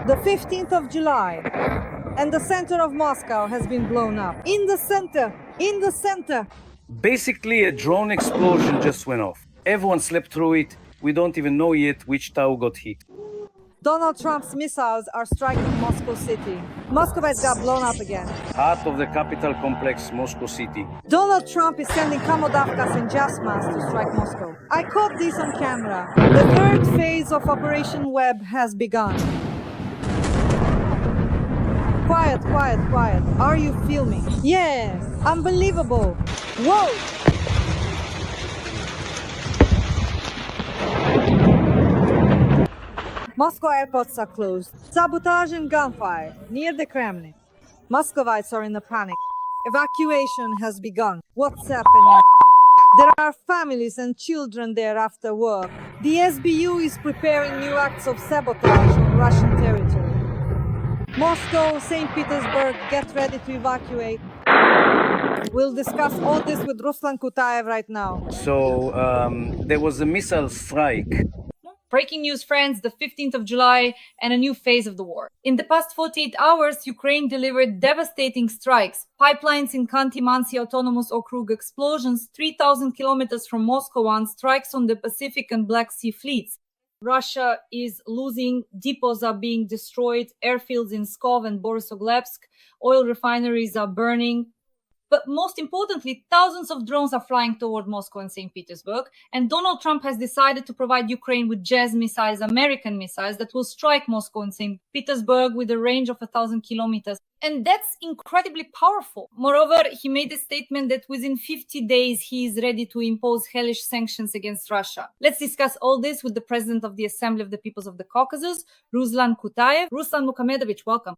The 15th of July, and the center of Moscow has been blown up. In the center! In the center! Basically, a drone explosion just went off. Everyone slept through it. We don't even know yet which tower got hit. Donald Trump's missiles are striking Moscow City. Moscow has got blown up again. Heart of the capital complex, Moscow City. Donald Trump is sending Kamodavkas and JASSM to strike Moscow. I caught this on camera. The third phase of Operation Web has begun. Quiet, quiet, quiet. Are you filming? Yes, unbelievable. Whoa! Moscow airports are closed. Sabotage and gunfire near the Kremlin. Muscovites are in a panic. Evacuation has begun. What's happening? There are families and children there after work. The SBU is preparing new acts of sabotage on Russian territory. Moscow, St. Petersburg, get ready to evacuate. We'll discuss all this with Ruslan Kutaev right now. So, there was a missile strike. Breaking news, friends, the 15th of July and a new phase of the war. In the past 48 hours, Ukraine delivered devastating strikes. Pipelines in Khanty-Mansi Autonomous Okrug, explosions 3,000 kilometers from Moscow, and strikes on the Pacific and Black Sea fleets. Russia is losing, depots are being destroyed, airfields in Pskov and Borisogledsk, oil refineries are burning. But most importantly, thousands of drones are flying toward Moscow and St. Petersburg, and Donald Trump has decided to provide Ukraine with JASSM missiles, American missiles, that will strike Moscow and St. Petersburg with a range of 1,000 kilometers. And that's incredibly powerful. Moreover, he made a statement that within 50 days, he is ready to impose hellish sanctions against Russia. Let's discuss all this with the president of the Assembly of the Peoples of the Caucasus, Ruslan Kutaev. Ruslan Mukhomedovich, welcome.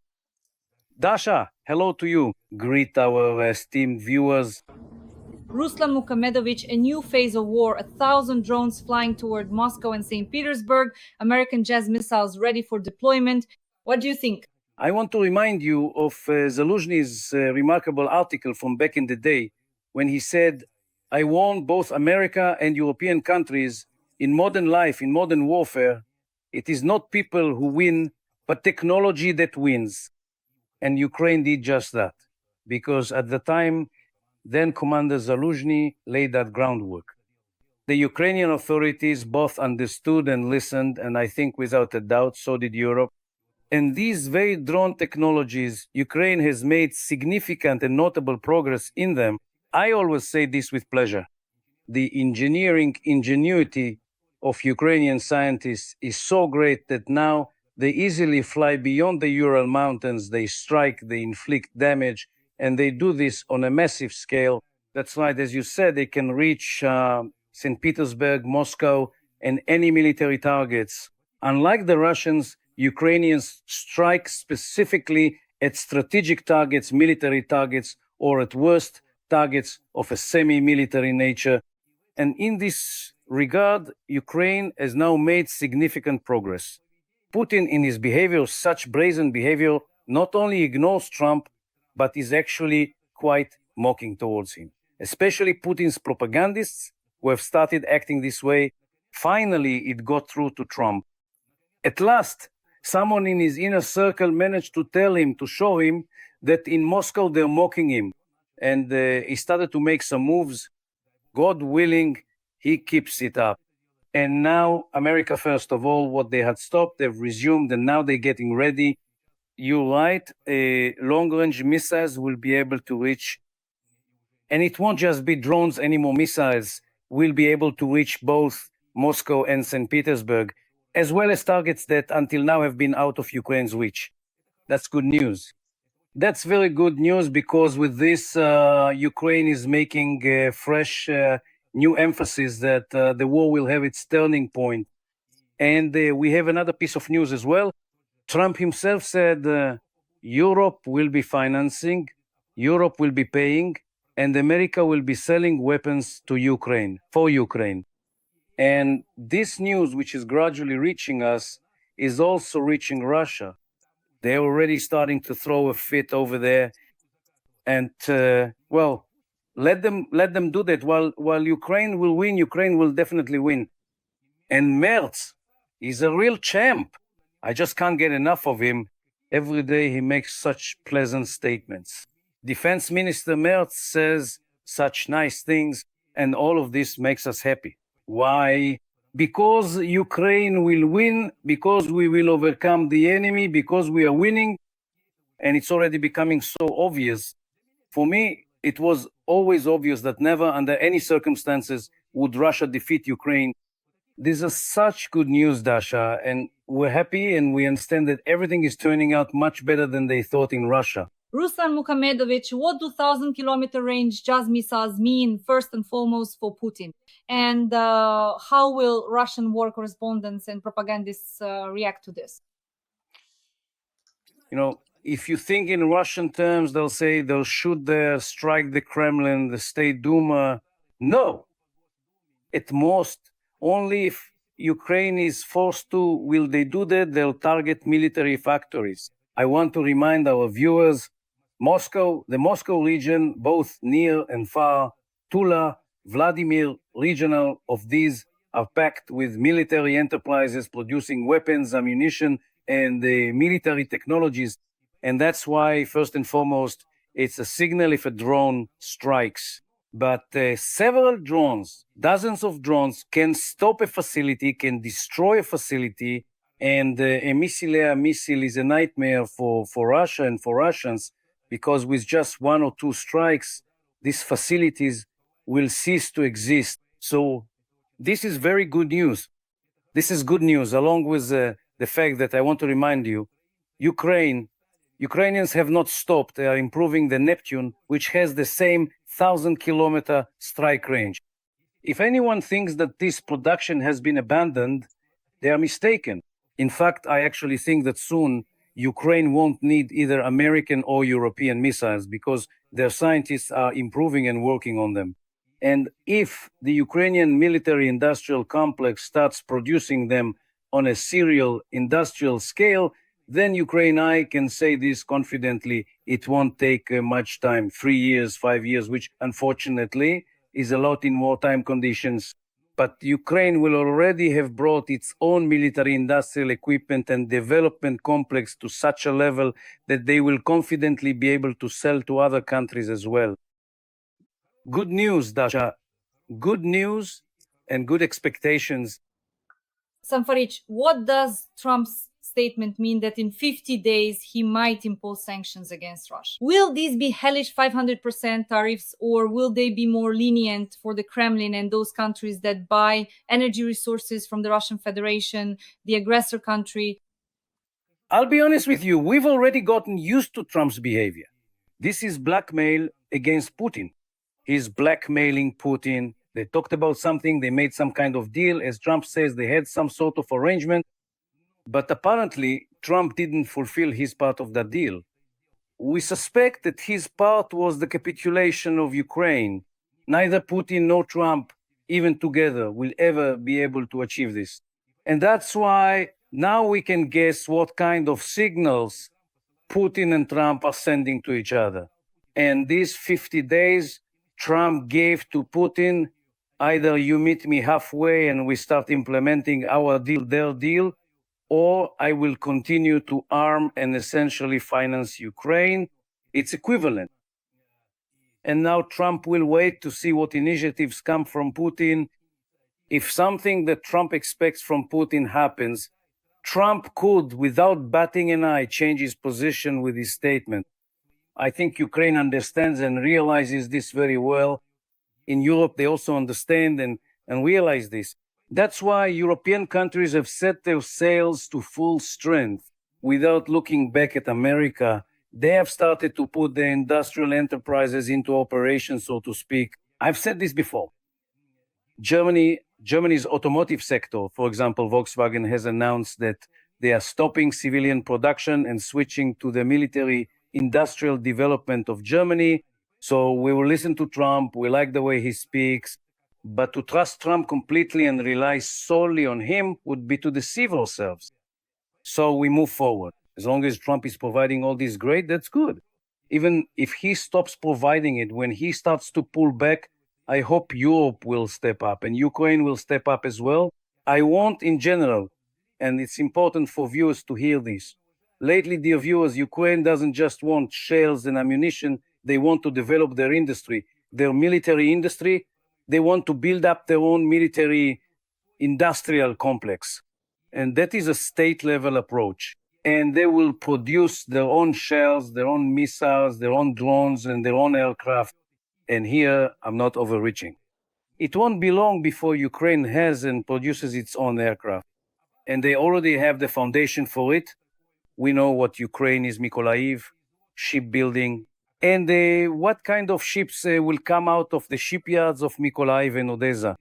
Dasha, hello to you. Greet our esteemed viewers. Ruslan Mukhomedovich, a new phase of war, 1,000 drones flying toward Moscow and St. Petersburg, American JASSM missiles ready for deployment. What do you think? I want to remind you of Zelensky's remarkable article from back in the day when he said, I warn both America and European countries, in modern life, in modern warfare, it is not people who win, but technology that wins. And Ukraine did just that, because at the time, then Commander Zelensky laid that groundwork. The Ukrainian authorities both understood and listened, and I think without a doubt, so did Europe. And these very drone technologies, Ukraine has made significant and notable progress in them. I always say this with pleasure. The engineering ingenuity of Ukrainian scientists is so great that now they easily fly beyond the Ural Mountains, they strike, they inflict damage, and they do this on a massive scale. That's right, as you said, they can reach St. Petersburg, Moscow, and any military targets. Unlike the Russians, Ukrainians strike specifically at strategic targets, military targets, or at worst, targets of a semi-military nature. And in this regard, Ukraine has now made significant progress. Putin, in his behavior, such brazen behavior, not only ignores Trump, but is actually quite mocking towards him. Especially Putin's propagandists, who have started acting this way. Finally, it got through to Trump. At last, someone in his inner circle managed to tell him, to show him that in Moscow they're mocking him. And he started to make some moves. God willing, he keeps it up. And now, America, first of all, what they had stopped, they've resumed, and now they're getting ready. You're right, long-range missiles will be able to reach, and it won't just be drones anymore, missiles will be able to reach both Moscow and St. Petersburg, as well as targets that until now have been out of Ukraine's reach. That's good news. That's very good news because with this, Ukraine is making fresh new emphasis that the war will have its turning point. And we have another piece of news as well. Trump himself said Europe will be financing, Europe will be paying, and America will be selling weapons to Ukraine, for Ukraine. And this news, which is gradually reaching us, is also reaching Russia. They're already starting to throw a fit over there. And, well, let them do that. While Ukraine will win, Ukraine will definitely win. And Merz is a real champ. I just can't get enough of him. Every day he makes such pleasant statements. Defense Minister Merz says such nice things, and all of this makes us happy. Why? Because Ukraine will win, because we will overcome the enemy, because we are winning, and it's already becoming so obvious. For me, it was always obvious that never under any circumstances would Russia defeat Ukraine. These are such good news, Dasha, and we're happy and we understand that everything is turning out much better than they thought in Russia. Ruslan Kutaev, what do 1,000-kilometer range JASSM missiles mean, first and foremost, for Putin? And how will Russian war correspondents and propagandists react to this? You know, if you think in Russian terms, they'll say they'll shoot there, strike the Kremlin, the State Duma. No. At most, only if Ukraine is forced to, will they do that, they'll target military factories. I want to remind our viewers, the Moscow region, both near and far, Tula, Vladimir, regional of these are packed with military enterprises producing weapons, ammunition, and military technologies. And that's why, first and foremost, it's a signal if a drone strikes. But several drones, dozens of drones, can stop a facility, can destroy a facility, and a missile is a nightmare for Russia and for Russians, because with just one or two strikes, these facilities will cease to exist. So this is very good news. This is good news, along with the fact that I want to remind you, Ukrainians have not stopped. They are improving the Neptune, which has the same 1,000-kilometer strike range. If anyone thinks that this production has been abandoned, they are mistaken. In fact, I actually think that soon Ukraine won't need either American or European missiles because their scientists are improving and working on them. And if the Ukrainian military-industrial complex starts producing them on a serial industrial scale, then Ukraine, I can say this confidently, it won't take much time, 3 years, 5 years, which unfortunately is a lot in wartime conditions. But Ukraine will already have brought its own military industrial equipment and development complex to such a level that they will confidently be able to sell to other countries as well. Good news, Dasha. Good news and good expectations. Samfarich, what does Trump's statement mean that in 50 days he might impose sanctions against Russia? Will these be hellish 500% tariffs, or will they be more lenient for the Kremlin and those countries that buy energy resources from the Russian Federation, the aggressor country? I'll be honest with you, we've already gotten used to Trump's behavior. This is blackmail against Putin. He's blackmailing Putin. They talked about something, they made some kind of deal. As Trump says, they had some sort of arrangement. But apparently, Trump didn't fulfill his part of that deal. We suspect that his part was the capitulation of Ukraine. Neither Putin nor Trump, even together, will ever be able to achieve this. And that's why now we can guess what kind of signals Putin and Trump are sending to each other. And these 50 days, Trump gave to Putin, either you meet me halfway and we start implementing our deal, their deal, or I will continue to arm and essentially finance Ukraine. It's equivalent. And now Trump will wait to see what initiatives come from Putin. If something that Trump expects from Putin happens, Trump could, without batting an eye, change his position with his statement. I think Ukraine understands and realizes this very well. In Europe, they also understand and realize this. That's why European countries have set their sails to full strength without looking back at America. They have started to put their industrial enterprises into operation, so to speak. I've said this before. Germany's automotive sector, for example, Volkswagen has announced that they are stopping civilian production and switching to the military industrial development of Germany. So we will listen to Trump. We like the way he speaks. But to trust Trump completely and rely solely on him would be to deceive ourselves. So we move forward. As long as Trump is providing all this great, that's good. Even if he stops providing it, when he starts to pull back, I hope Europe will step up and Ukraine will step up as well. I want, in general, and it's important for viewers to hear this. Lately, dear viewers, Ukraine doesn't just want shells and ammunition, they want to develop their industry, their military industry. They want to build up their own military industrial complex. And that is a state-level approach. And they will produce their own shells, their own missiles, their own drones, and their own aircraft. And here, I'm not overreaching. It won't be long before Ukraine has and produces its own aircraft. And they already have the foundation for it. We know what Ukraine is, Mykolaiv, shipbuilding. And what kind of ships will come out of the shipyards of Mykolaiv and Odessa.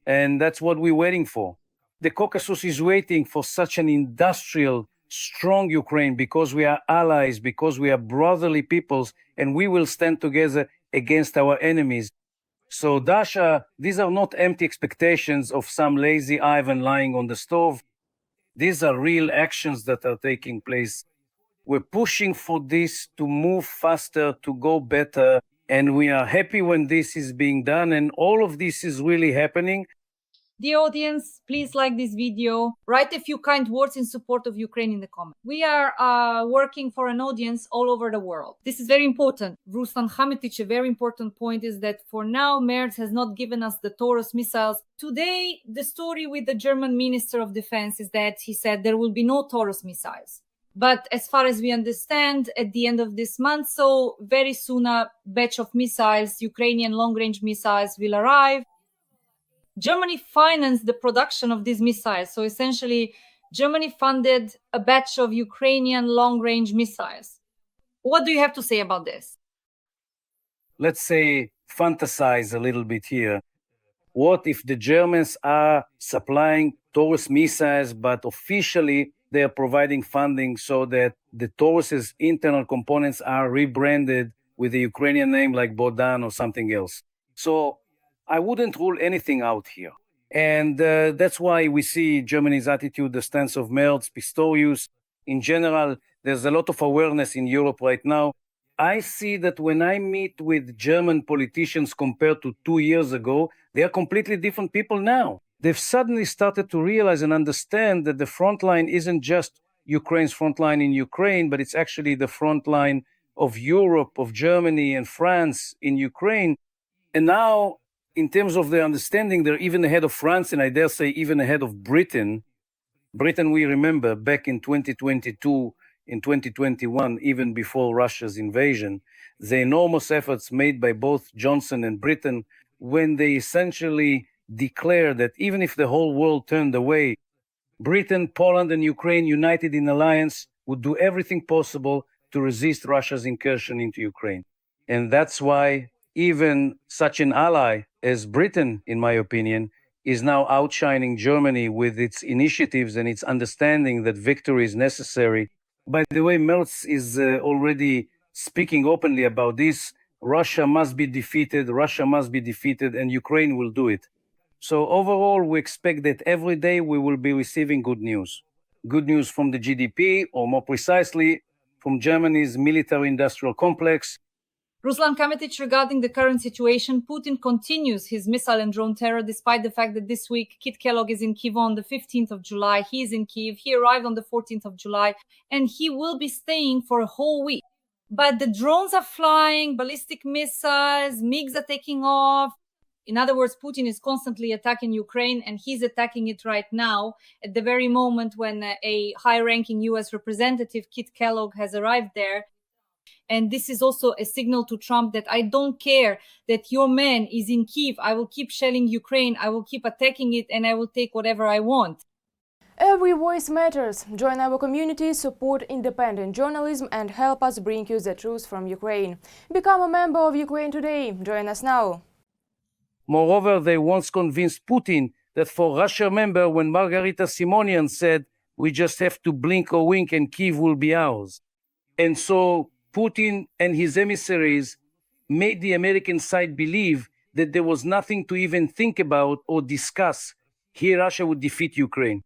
And that's what we're waiting for. The Caucasus is waiting for such an industrial, strong Ukraine because we are allies, because we are brotherly peoples, and we will stand together against our enemies. So, Dasha, these are not empty expectations of some lazy Ivan lying on the stove. These are real actions that are taking place. We're pushing for this to move faster, to go better, and we are happy when this is being done, and all of this is really happening. Dear audience, please like this video. Write a few kind words in support of Ukraine in the comments. We are working for an audience all over the world. This is very important. Ruslan Kutaev, a very important point is that for now, Merz has not given us the Taurus missiles. Today, the story with the German Minister of Defense is that he said there will be no Taurus missiles. But as far as we understand, at the end of this month, so very soon a batch of missiles, Ukrainian long-range missiles, will arrive. Germany financed the production of these missiles. So essentially, Germany funded a batch of Ukrainian long-range missiles. What do you have to say about this? Let's say, fantasize a little bit here. What if the Germans are supplying Taurus missiles, but officially they are providing funding so that the Taurus's internal components are rebranded with a Ukrainian name like Bodan or something else? So I wouldn't rule anything out here. And that's why we see Germany's attitude, the stance of Merz, Pistorius. In general, there's a lot of awareness in Europe right now. I see that when I meet with German politicians compared to 2 years ago, they are completely different people now. They've suddenly started to realize and understand that the front line isn't just Ukraine's front line in Ukraine, but it's actually the front line of Europe, of Germany and France in Ukraine. And now, in terms of their understanding, they're even ahead of France, and I dare say even ahead of Britain. Britain, we remember, back in 2022, in 2021, even before Russia's invasion, the enormous efforts made by both Johnson and Britain when they essentially declared that even if the whole world turned away, Britain, Poland, and Ukraine, united in alliance, would do everything possible to resist Russia's incursion into Ukraine. And that's why even such an ally as Britain, in my opinion, is now outshining Germany with its initiatives and its understanding that victory is necessary. By the way, Merz is already speaking openly about this. Russia must be defeated, and Ukraine will do it. So overall, we expect that every day we will be receiving good news. Good news from the GDP, or more precisely, from Germany's military-industrial complex. Ruslan Kutaev, regarding the current situation, Putin continues his missile and drone terror despite the fact that this week Kit Kellogg is in Kyiv on the 15th of July. He is in Kyiv. He arrived on the 14th of July, and he will be staying for a whole week. But the drones are flying, ballistic missiles, MiGs are taking off. In other words, Putin is constantly attacking Ukraine, and he's attacking it right now at the very moment when a high-ranking U.S. representative, Kit Kellogg, has arrived there. And this is also a signal to Trump that I don't care that your man is in Kyiv. I will keep shelling Ukraine. I will keep attacking it, and I will take whatever I want. Every voice matters. Join our community, support independent journalism, and help us bring you the truth from Ukraine. Become a member of Ukraine today. Join us now. Moreover, they once convinced Putin that for Russia member, when Margarita Simonian said, we just have to blink or wink and Kyiv will be ours. And so Putin and his emissaries made the American side believe that there was nothing to even think about or discuss. Here, Russia would defeat Ukraine.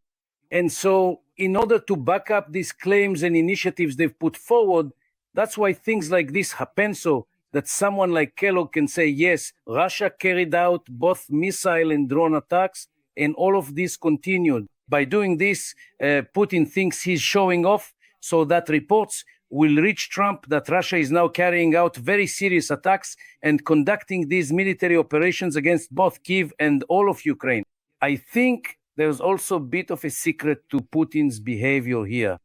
And so, in order to back up these claims and initiatives they've put forward, that's why things like this happen, so that someone like Kellogg can say, yes, Russia carried out both missile and drone attacks, and all of this continued. By doing this, Putin thinks he's showing off, so that reports will reach Trump that Russia is now carrying out very serious attacks and conducting these military operations against both Kyiv and all of Ukraine. I think there's also a bit of a secret to Putin's behavior here.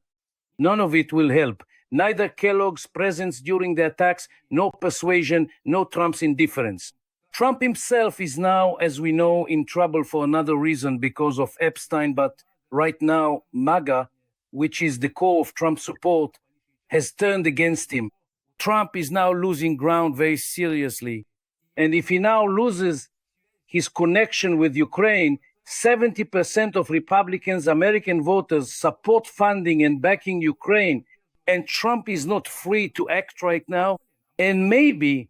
None of it will help. Neither Kellogg's presence during the attacks, nor persuasion, nor Trump's indifference. Trump himself is now, as we know, in trouble for another reason because of Epstein, but right now, MAGA, which is the core of Trump's support, has turned against him. Trump is now losing ground very seriously. And if he now loses his connection with Ukraine, 70% of Republicans, American voters, support funding and backing Ukraine, and Trump is not free to act right now. And maybe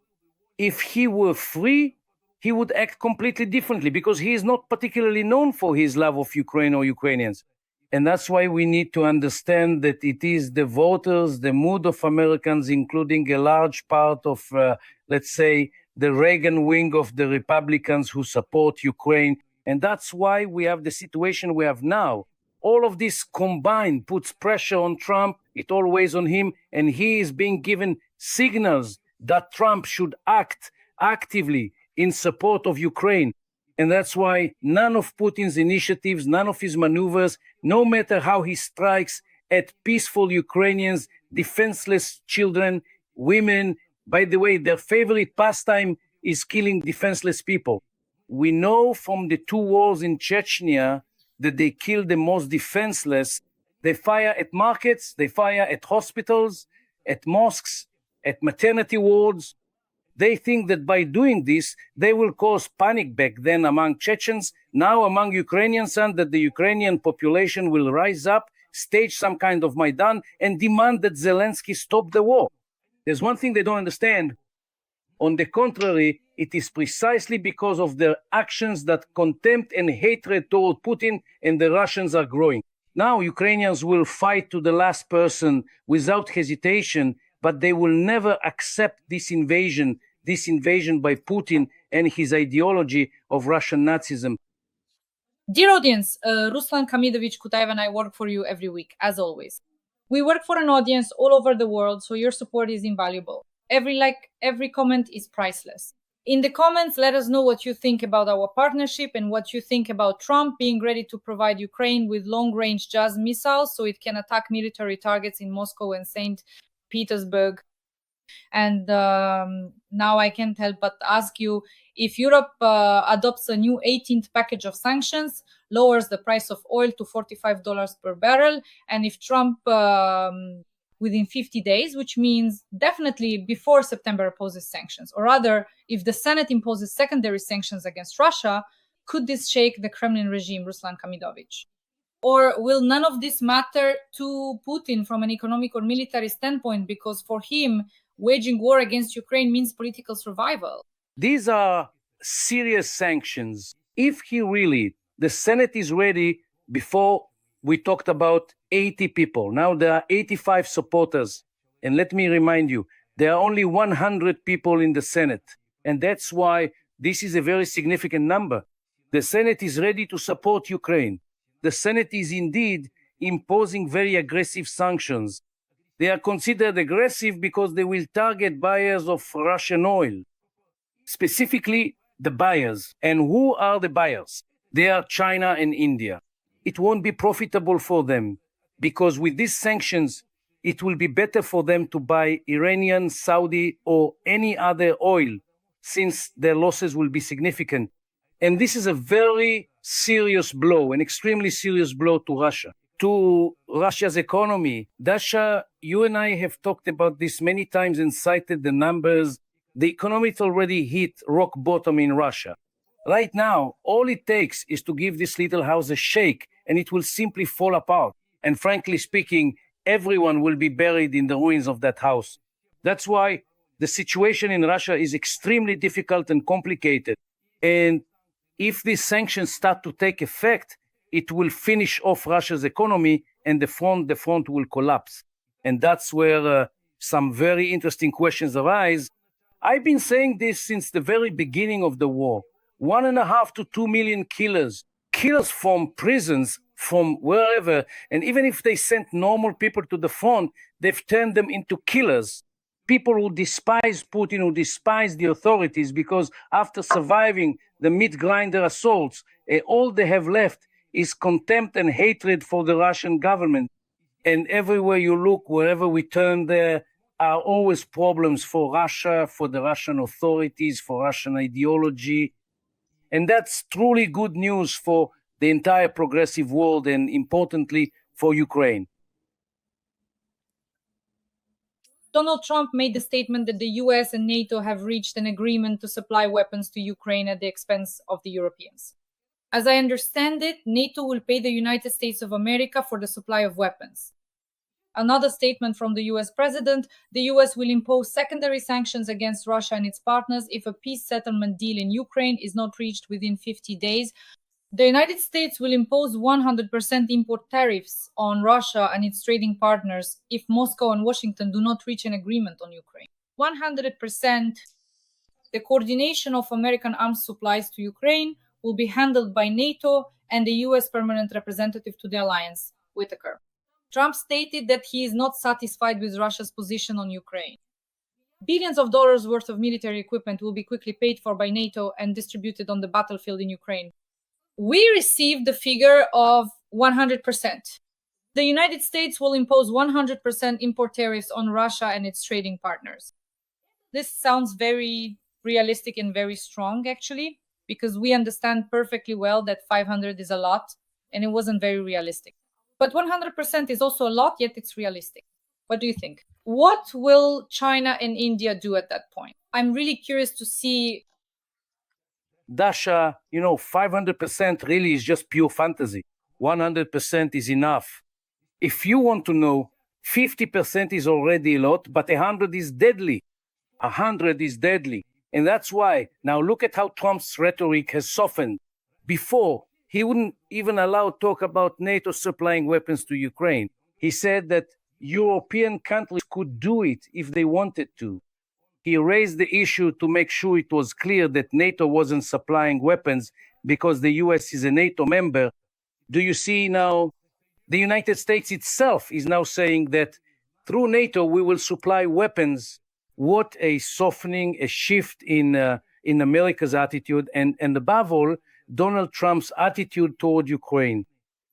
if he were free, he would act completely differently because he is not particularly known for his love of Ukraine or Ukrainians. And that's why we need to understand that it is the voters, the mood of Americans, including a large part of, let's say, the Reagan wing of the Republicans who support Ukraine. And that's why we have the situation we have now. All of this combined puts pressure on Trump. It all weighs on him. And he is being given signals that Trump should act actively in support of Ukraine. And that's why none of Putin's initiatives, none of his maneuvers, no matter how he strikes at peaceful Ukrainians, defenseless children, women, by the way, their favorite pastime is killing defenseless people. We know from the two wars in Chechnya that they kill the most defenseless. They fire at markets, they fire at hospitals, at mosques, at maternity wards. They think that by doing this, they will cause panic back then among Chechens, now among Ukrainians, and that the Ukrainian population will rise up, stage some kind of Maidan, and demand that Zelensky stop the war. There's one thing they don't understand. On the contrary, it is precisely because of their actions that contempt and hatred toward Putin and the Russians are growing. Now Ukrainians will fight to the last person without hesitation, but they will never accept this invasion by Putin and his ideology of Russian Nazism. Dear audience, Ruslan Kutaev and I work for you every week, as always. We work for an audience all over the world, so your support is invaluable. Every like, every comment is priceless. In the comments, let us know what you think about our partnership and what you think about Trump being ready to provide Ukraine with long-range JASSM missiles so it can attack military targets in Moscow and St. Petersburg. And now I can't help but ask you, if Europe adopts a new 18th package of sanctions, lowers the price of oil to $45 per barrel, and if Trump within 50 days, which means definitely before September, opposes sanctions, or rather, if the Senate imposes secondary sanctions against Russia, could this shake the Kremlin regime, Ruslan Kamidovich? Or will none of this matter to Putin from an economic or military standpoint, because for him, waging war against Ukraine means political survival? These are serious sanctions. If the Senate is ready. Before we talked about 80 people. Now there are 85 supporters. And let me remind you, there are only 100 people in the Senate. And that's why this is a very significant number. The Senate is ready to support Ukraine. The Senate is indeed imposing very aggressive sanctions. They are considered aggressive because they will target buyers of Russian oil, specifically the buyers. And who are the buyers? They are China and India. It won't be profitable for them because with these sanctions, it will be better for them to buy Iranian, Saudi, or any other oil since their losses will be significant. And this is a very serious blow, an extremely serious blow to Russia, to Russia's economy. Dasha, you and I have talked about this many times and cited the numbers. The economy already hit rock bottom in Russia. Right now, all it takes is to give this little house a shake and it will simply fall apart. And frankly speaking, everyone will be buried in the ruins of that house. That's why the situation in Russia is extremely difficult and complicated. And if these sanctions start to take effect, it will finish off Russia's economy and the front will collapse. And that's where some very interesting questions arise. I've been saying this since the very beginning of the war. 1.5 to 2 million killers from prisons from wherever. And even if they sent normal people to the front, they've turned them into killers. People who despise Putin, who despise the authorities, because after surviving the meat grinder assaults, all they have left is contempt and hatred for the Russian government. And everywhere you look, wherever we turn, there are always problems for Russia, for the Russian authorities, for Russian ideology. And that's truly good news for the entire progressive world and, importantly, for Ukraine. Donald Trump made the statement that the US and NATO have reached an agreement to supply weapons to Ukraine at the expense of the Europeans. As I understand it, NATO will pay the United States of America for the supply of weapons. Another statement from the US president, the US will impose secondary sanctions against Russia and its partners if a peace settlement deal in Ukraine is not reached within 50 days. The United States will impose 100% import tariffs on Russia and its trading partners if Moscow and Washington do not reach an agreement on Ukraine. 100%. The coordination of American arms supplies to Ukraine will be handled by NATO and the US permanent representative to the alliance, Whitaker. Trump stated that he is not satisfied with Russia's position on Ukraine. Billions of dollars worth of military equipment will be quickly paid for by NATO and distributed on the battlefield in Ukraine. We received the figure of 100%. The United States will impose 100% import tariffs on Russia and its trading partners. This sounds very realistic and very strong, actually, because we understand perfectly well that 500 is a lot and it wasn't very realistic. But 100% is also a lot, yet it's realistic. What do you think? What will China and India do at that point? I'm really curious to see. Dasha, 500% really is just pure fantasy. 100% is enough. If you want to know, 50% is already a lot, but 100 is deadly. 100 is deadly. And that's why, now look at how Trump's rhetoric has softened. Before, he wouldn't even allow talk about NATO supplying weapons to Ukraine. He said that European countries could do it if they wanted to. He raised the issue to make sure it was clear that NATO wasn't supplying weapons because the US is a NATO member. Do you see now, the United States itself is now saying that through NATO we will supply weapons. What a softening, a shift in America's attitude, and above all, Donald Trump's attitude toward Ukraine.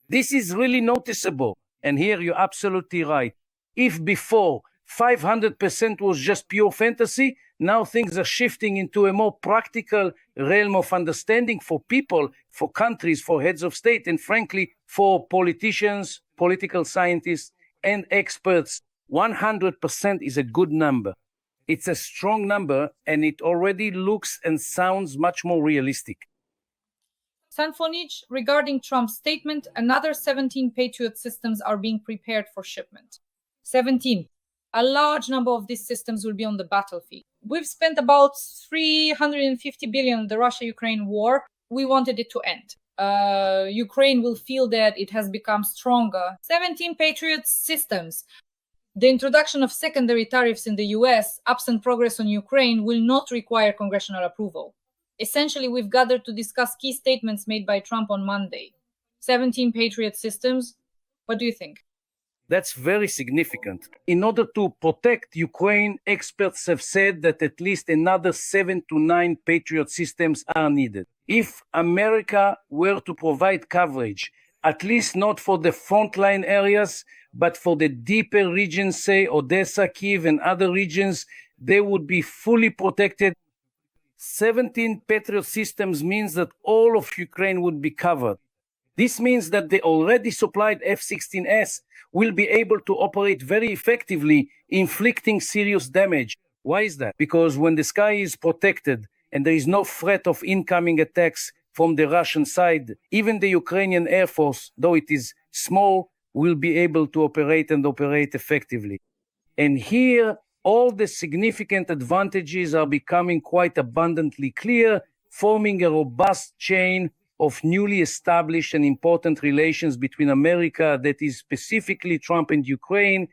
This is really noticeable. And here you're absolutely right. If before 500% was just pure fantasy, now things are shifting into a more practical realm of understanding for people, for countries, for heads of state, and frankly, for politicians, political scientists, and experts. 100% is a good number. It's a strong number, and it already looks and sounds much more realistic. Sanfonich, regarding Trump's statement, another 17 Patriot systems are being prepared for shipment. 17. A large number of these systems will be on the battlefield. We've spent about $350 billion in the Russia-Ukraine war. We wanted it to end. Ukraine will feel that it has become stronger. 17 Patriot systems. The introduction of secondary tariffs in the US, absent progress on Ukraine, will not require congressional approval. Essentially, we've gathered to discuss key statements made by Trump on Monday. 17 Patriot systems. What do you think? That's very significant. In order to protect Ukraine, experts have said that at least another 7 to 9 Patriot systems are needed. If America were to provide coverage, at least not for the frontline areas, but for the deeper regions, say Odessa, Kyiv, and other regions, they would be fully protected. 17 Patriot systems means that all of Ukraine would be covered. This means that the already supplied F-16S will be able to operate very effectively, inflicting serious damage. Why is that? Because when the sky is protected and there is no threat of incoming attacks from the Russian side, even the Ukrainian Air Force, though it is small, will be able to operate and operate effectively. And here, all the significant advantages are becoming quite abundantly clear, forming a robust chain of newly established and important relations between America, that is specifically Trump and Ukraine.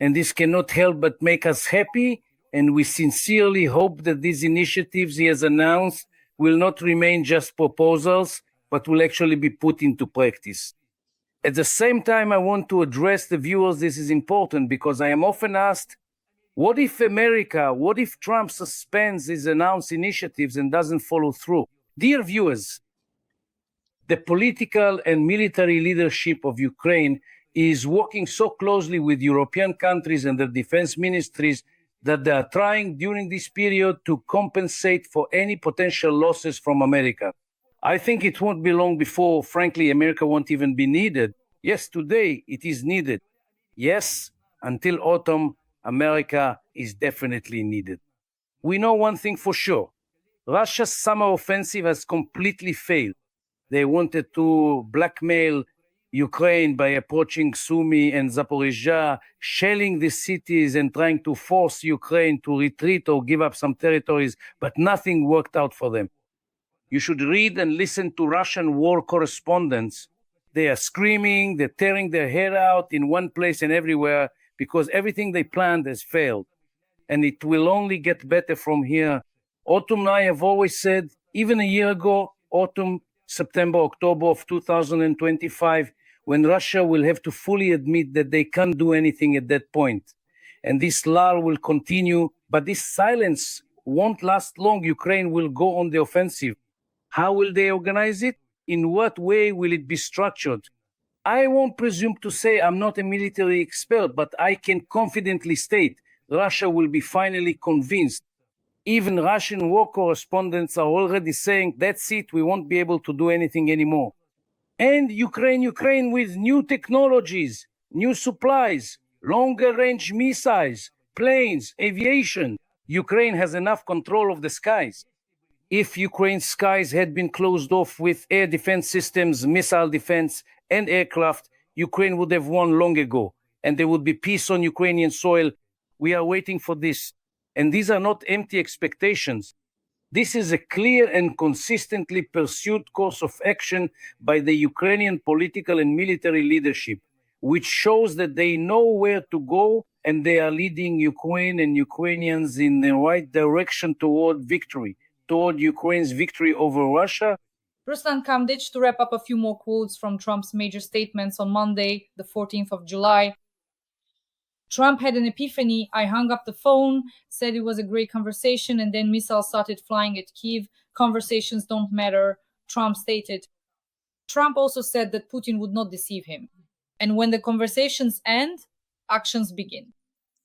And this cannot help but make us happy. And we sincerely hope that these initiatives he has announced will not remain just proposals, but will actually be put into practice. At the same time, I want to address the viewers. This is important because I am often asked, what if Trump suspends his announced initiatives and doesn't follow through? Dear viewers, the political and military leadership of Ukraine is working so closely with European countries and their defense ministries that they are trying during this period to compensate for any potential losses from America. I think it won't be long before, frankly, America won't even be needed. Yes, today it is needed. Yes, until autumn, America is definitely needed. We know one thing for sure. Russia's summer offensive has completely failed. They wanted to blackmail Ukraine by approaching Sumy and Zaporizhia, shelling the cities and trying to force Ukraine to retreat or give up some territories, but nothing worked out for them. You should read and listen to Russian war correspondents. They are screaming, they're tearing their hair out in one place and everywhere because everything they planned has failed. And it will only get better from here. Autumn, I have always said, even a year ago, autumn, September, October of 2025, when Russia will have to fully admit that they can't do anything at that point. And this lull will continue, but this silence won't last long. Ukraine will go on the offensive. How will they organize it? In what way will it be structured? I won't presume to say I'm not a military expert, but I can confidently state Russia will be finally convinced. Even Russian war correspondents are already saying, that's it, we won't be able to do anything anymore. And Ukraine with new technologies, new supplies, longer range missiles, planes, aviation. Ukraine has enough control of the skies. If Ukraine's skies had been closed off with air defense systems, missile defense, and aircraft, Ukraine would have won long ago, and there would be peace on Ukrainian soil. We are waiting for this. And these are not empty expectations. This is a clear and consistently pursued course of action by the Ukrainian political and military leadership, which shows that they know where to go and they are leading Ukraine and Ukrainians in the right direction toward victory, toward Ukraine's victory over Russia. Ruslan Kutaev, to wrap up, a few more quotes from Trump's major statements on Monday, the 14th of July. Trump had an epiphany. I hung up the phone, said it was a great conversation, and then missiles started flying at Kyiv. Conversations don't matter, Trump stated. Trump also said that Putin would not deceive him. And when the conversations end, actions begin.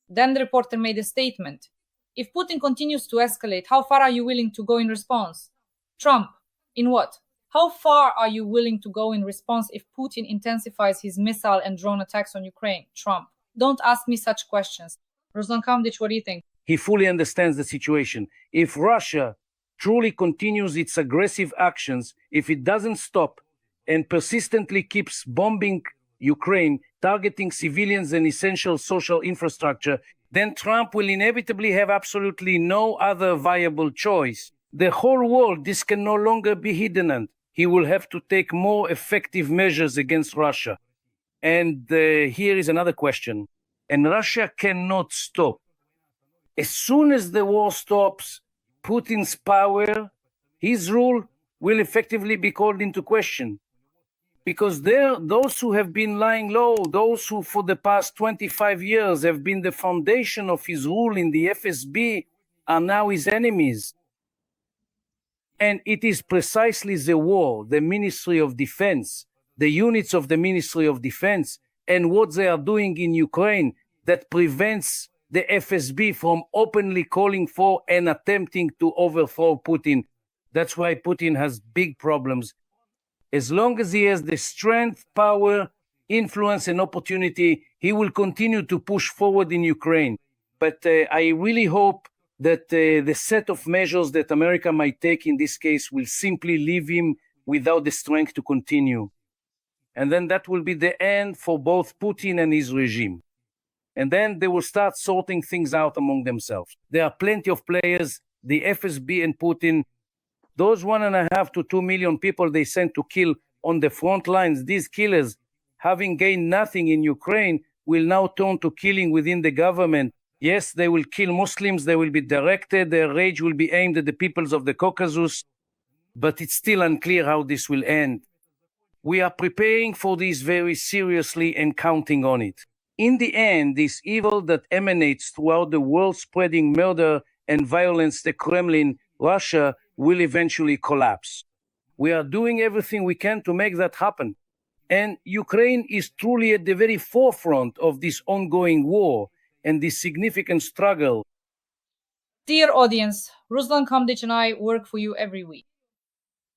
Then the reporter made a statement. If Putin continues to escalate, how far are you willing to go in response? Trump, in what? How far are you willing to go in response if Putin intensifies his missile and drone attacks on Ukraine? Trump. Don't ask me such questions. Ruslan Kutaev, what do you think? He fully understands the situation. If Russia truly continues its aggressive actions, if it doesn't stop and persistently keeps bombing Ukraine, targeting civilians and essential social infrastructure, then Trump will inevitably have absolutely no other viable choice. The whole world, this can no longer be hidden. He will have to take more effective measures against Russia. And here is another question. And Russia cannot stop. As soon as the war stops, Putin's power, his rule, will effectively be called into question. Because those who have been lying low, those who for the past 25 years have been the foundation of his rule in the FSB, are now his enemies. And it is precisely the war, the Ministry of Defense, the units of the Ministry of Defense, and what they are doing in Ukraine that prevents the FSB from openly calling for and attempting to overthrow Putin. That's why Putin has big problems. As long as he has the strength, power, influence, and opportunity, he will continue to push forward in Ukraine. But I really hope that the set of measures that America might take in this case will simply leave him without the strength to continue. And then that will be the end for both Putin and his regime. And then they will start sorting things out among themselves. There are plenty of players, the FSB and Putin, those 1.5 to 2 million people they sent to kill on the front lines, these killers, having gained nothing in Ukraine, will now turn to killing within the government. Yes, they will kill Muslims, they will be directed, their rage will be aimed at the peoples of the Caucasus, but it's still unclear how this will end. We are preparing for this very seriously and counting on it. In the end, this evil that emanates throughout the world, spreading murder and violence, the Kremlin, Russia, will eventually collapse. We are doing everything we can to make that happen. And Ukraine is truly at the very forefront of this ongoing war and this significant struggle. Dear audience, Ruslan Kutaev and I work for you every week.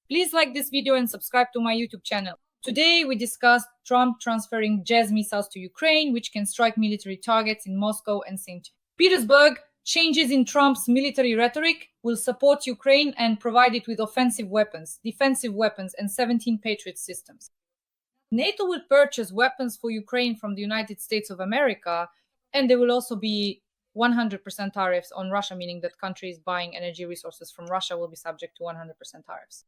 Please like this video and subscribe to my YouTube channel. Today we discussed Trump transferring JASSM missiles to Ukraine, which can strike military targets in Moscow and St. Petersburg. Changes in Trump's military rhetoric will support Ukraine and provide it with offensive weapons, defensive weapons, and 17 Patriot systems. NATO will purchase weapons for Ukraine from the United States of America, and there will also be 100% tariffs on Russia, meaning that countries buying energy resources from Russia will be subject to 100% tariffs.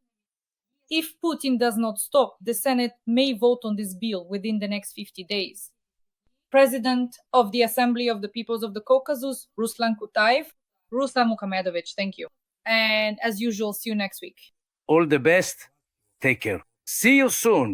If Putin does not stop, the Senate may vote on this bill within the next 50 days. President of the Assembly of the Peoples of the Caucasus, Ruslan Kutaev. Ruslan Mukhamaedovich, thank you. And as usual, see you next week. All the best. Take care. See you soon.